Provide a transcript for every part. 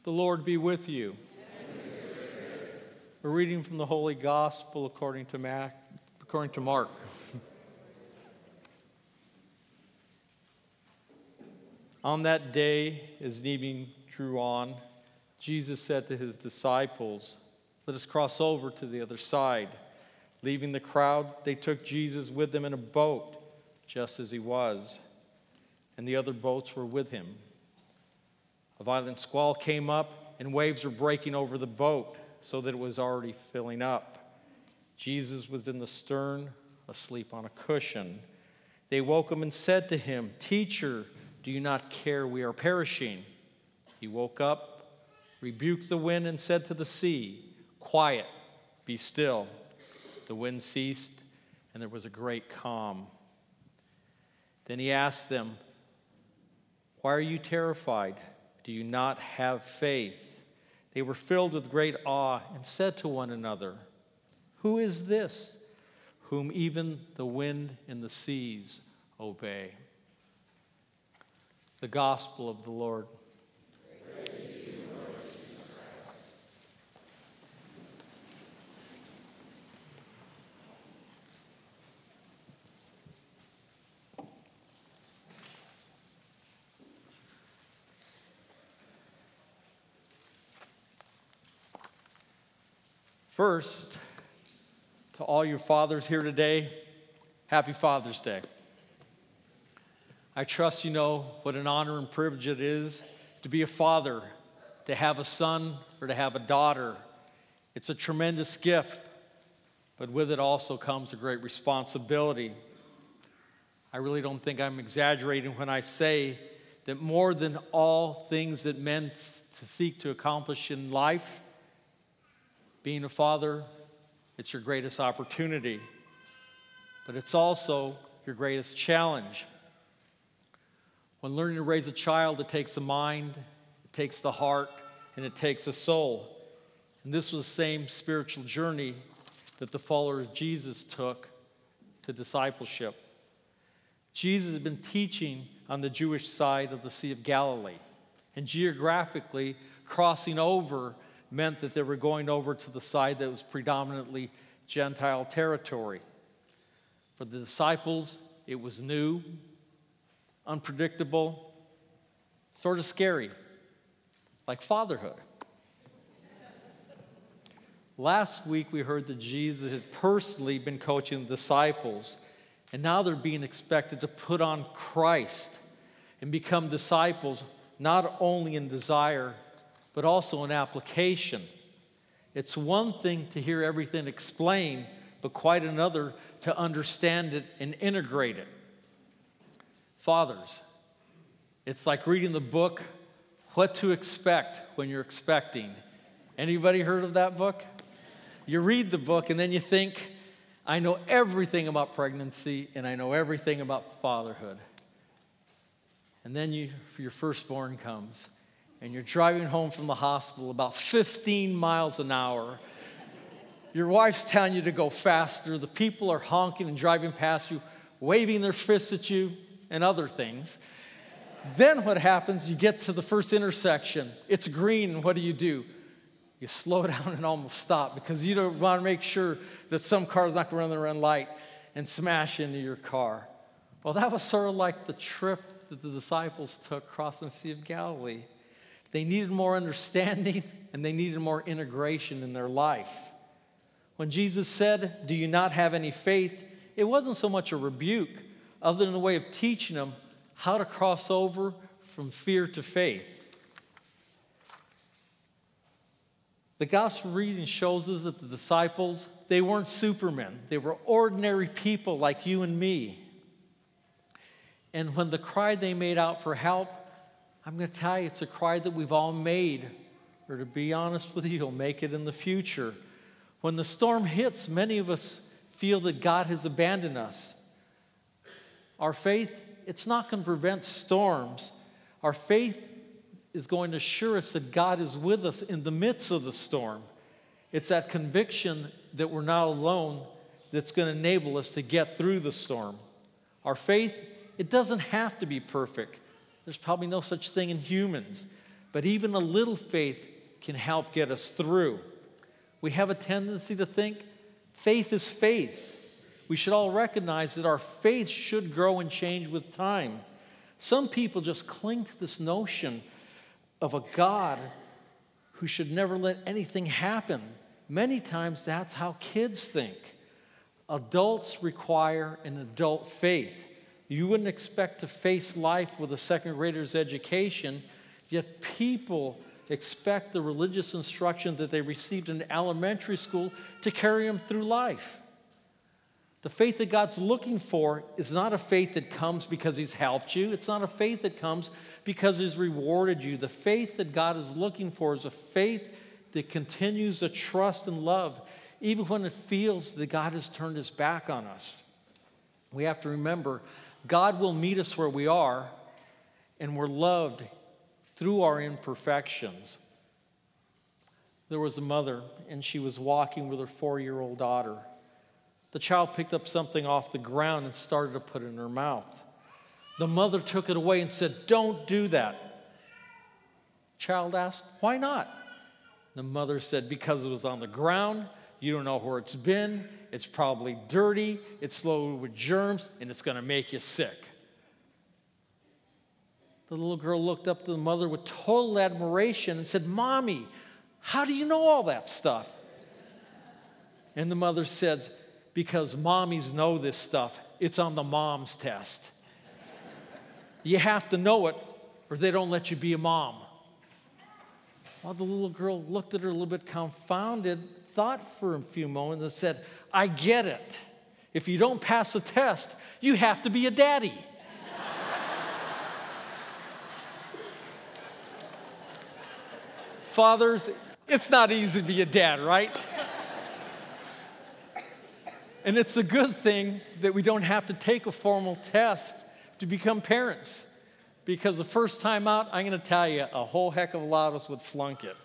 The Lord be with you. A reading from the Holy Gospel according to Mark. On that day, as evening drew on, Jesus said to his disciples, "Let us cross over to the other side." Leaving the crowd, they took Jesus with them in a boat, just as he was, and the other boats were with him. A violent squall came up, and waves were breaking over the boat, so that it was already filling up. Jesus was in the stern, asleep on a cushion. They woke him and said to him, "Teacher, do you not care we are perishing?" He woke up, rebuked the wind, and said to the sea, "Quiet, be still." The wind ceased, and there was a great calm. Then he asked them, "Why are you terrified? Do you not have faith?" They were filled with great awe and said to one another, "Who is this, whom even the wind and the seas obey?" The Gospel of the Lord. Praise to you, Lord Jesus Christ. First, to all your fathers here today, happy Father's Day. I trust you know what an honor and privilege it is to be a father, to have a son or to have a daughter. It's a tremendous gift, but with it also comes a great responsibility. I really don't think I'm exaggerating when I say that more than all things that men seek to accomplish in life, being a father, it's your greatest opportunity, but it's also your greatest challenge. When learning to raise a child, it takes a mind, it takes the heart, and it takes a soul. And this was the same spiritual journey that the followers of Jesus took to discipleship. Jesus had been teaching on the Jewish side of the Sea of Galilee, and geographically, crossing over meant that they were going over to the side that was predominantly Gentile territory. For the disciples, it was new, unpredictable, sort of scary, like fatherhood. Last week, we heard that Jesus had personally been coaching the disciples, and now they're being expected to put on Christ and become disciples, not only in desire, but also in application. It's one thing to hear everything explained, but quite another to understand it and integrate it. Fathers, it's like reading the book, What to Expect When You're Expecting. Anybody heard of that book? You read the book and then you think, I know everything about pregnancy and I know everything about fatherhood. And then your firstborn comes, and you're driving home from the hospital about 15 miles an hour. Your wife's telling you to go faster. The people are honking and driving past you, waving their fists at you and other things. Then what happens, you get to the first intersection. It's green, and what do? You slow down and almost stop because you don't want to make sure that some car's not going to run the red light and smash into your car. Well, that was sort of like the trip that the disciples took crossing the Sea of Galilee. They needed more understanding, and they needed more integration in their life. When Jesus said, "Do you not have any faith?" it wasn't so much a rebuke, other than a way of teaching them how to cross over from fear to faith. The gospel reading shows us that the disciples, they weren't supermen. They were ordinary people like you and me. And when the cry they made out for help, I'm going to tell you, it's a cry that we've all made, or to be honest with you, you'll make it in the future. When the storm hits, many of us feel that God has abandoned us. Our faith, it's not going to prevent storms. Our faith is going to assure us that God is with us in the midst of the storm. It's that conviction that we're not alone that's going to enable us to get through the storm. Our faith, it doesn't have to be perfect. There's probably no such thing in humans. but even a little faith can help get us through. We have a tendency to think faith is faith. We should all recognize that our faith should grow and change with time. Some people just cling to this notion of a God who should never let anything happen. Many times that's how kids think. Adults require an adult faith. You wouldn't expect to face life with a second grader's education, yet people expect the religious instruction that they received in elementary school to carry them through life. The faith that God's looking for is not a faith that comes because He's helped you. It's not a faith that comes because He's rewarded you. The faith that God is looking for is a faith that continues to trust and love, even when it feels that God has turned His back on us. We have to remember, God will meet us where we are, and we're loved through our imperfections. There was a mother, and she was walking with her 4-year-old daughter. The child picked up something off the ground and started to put it in her mouth. The mother took it away and said, "Don't do that." Child asked, "Why not?" The mother said, "Because it was on the ground. You don't know where it's been. It's probably dirty. It's loaded with germs, and it's going to make you sick." The little girl looked up to the mother with total admiration and said, "Mommy, how do you know all that stuff?" And the mother says, "Because mommies know this stuff. It's on the mom's test. You have to know it, or they don't let you be a mom." Well, the little girl looked at her a little bit confounded, thought for a few moments, and said, "I get it. If you don't pass the test, you have to be a daddy." Fathers, it's not easy to be a dad, right? And it's a good thing that we don't have to take a formal test to become parents. Because the first time out, I'm going to tell you, a whole heck of a lot of us would flunk it.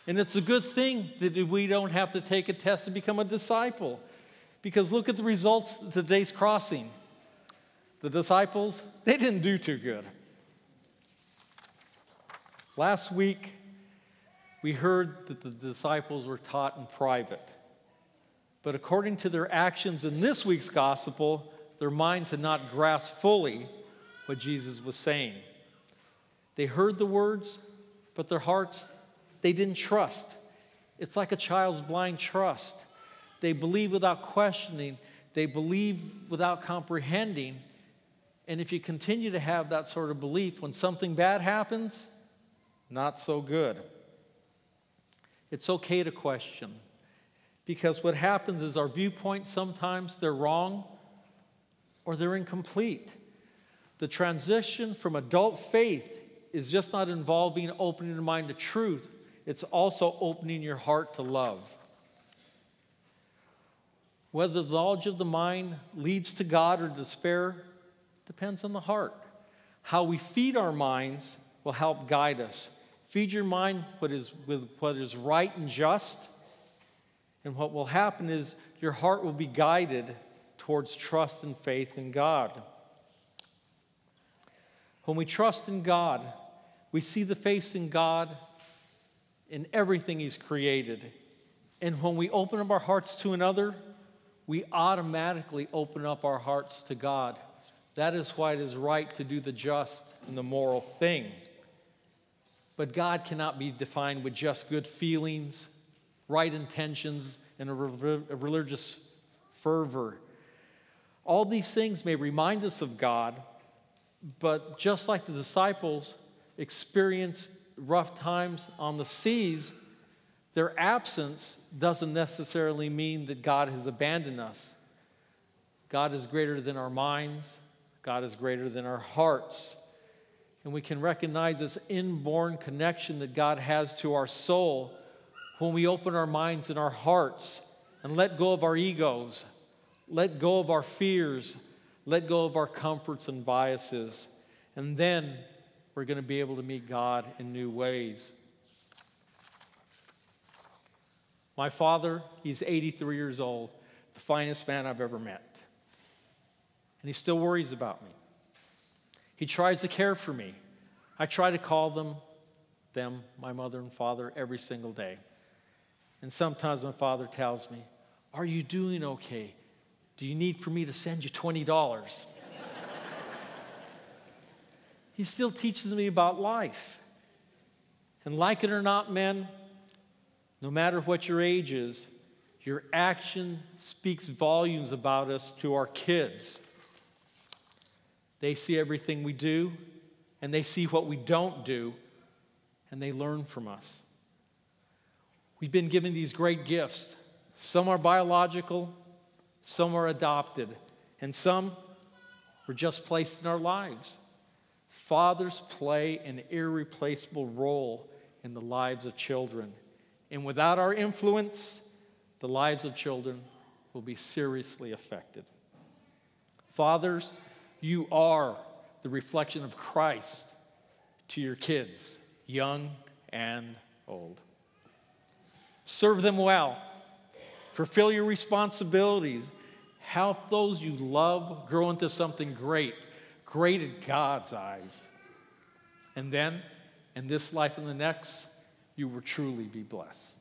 And it's a good thing that we don't have to take a test to become a disciple. Because look at the results of today's crossing. The disciples, they didn't do too good. Last week, we heard that the disciples were taught in private. But according to their actions in this week's gospel, their minds had not grasped fully what Jesus was saying. They heard the words, but their hearts, they didn't trust. It's like a child's blind trust. They believe without questioning. They believe without comprehending. And if you continue to have that sort of belief, when something bad happens, not so good. It's okay to question. Because what happens is our viewpoints, sometimes they're wrong or they're incomplete. The transition from adult faith is just not involving opening your mind to truth. It's also opening your heart to love. Whether the knowledge of the mind leads to God or despair depends on the heart. How we feed our minds will help guide us. Feed your mind with what is right and just, and what will happen is your heart will be guided towards trust and faith in God. When we trust in God, we see the face in God in everything He's created. And when we open up our hearts to another, we automatically open up our hearts to God. That is why it is right to do the just and the moral thing. But God cannot be defined with just good feelings, right intentions, and a religious fervor. All these things may remind us of God, but just like the disciples experienced rough times on the seas, their absence doesn't necessarily mean that God has abandoned us. God is greater than our minds. God is greater than our hearts. And we can recognize this inborn connection that God has to our soul when we open our minds and our hearts and let go of our egos, let go of our fears, let go of our comforts and biases. And then we're going to be able to meet God in new ways. My father, he's 83 years old, the finest man I've ever met. And he still worries about me. He tries to care for me. I try to call them. them, my mother and father, every single day. And sometimes my father tells me, "Are you doing okay? Do you need for me to send you $20? He still teaches me about life. And like it or not, men, no matter what your age is, your action speaks volumes about us to our kids. They see everything we do, and they see what we don't do, and they learn from us. We've been given these great gifts. Some are biological, some are adopted, and some were just placed in our lives. Fathers play an irreplaceable role in the lives of children. And without our influence, the lives of children will be seriously affected. Fathers, you are the reflection of Christ to your kids, young and old. Serve them well. Fulfill your responsibilities. Help those you love grow into something great in God's eyes. And then, in this life and the next, you will truly be blessed.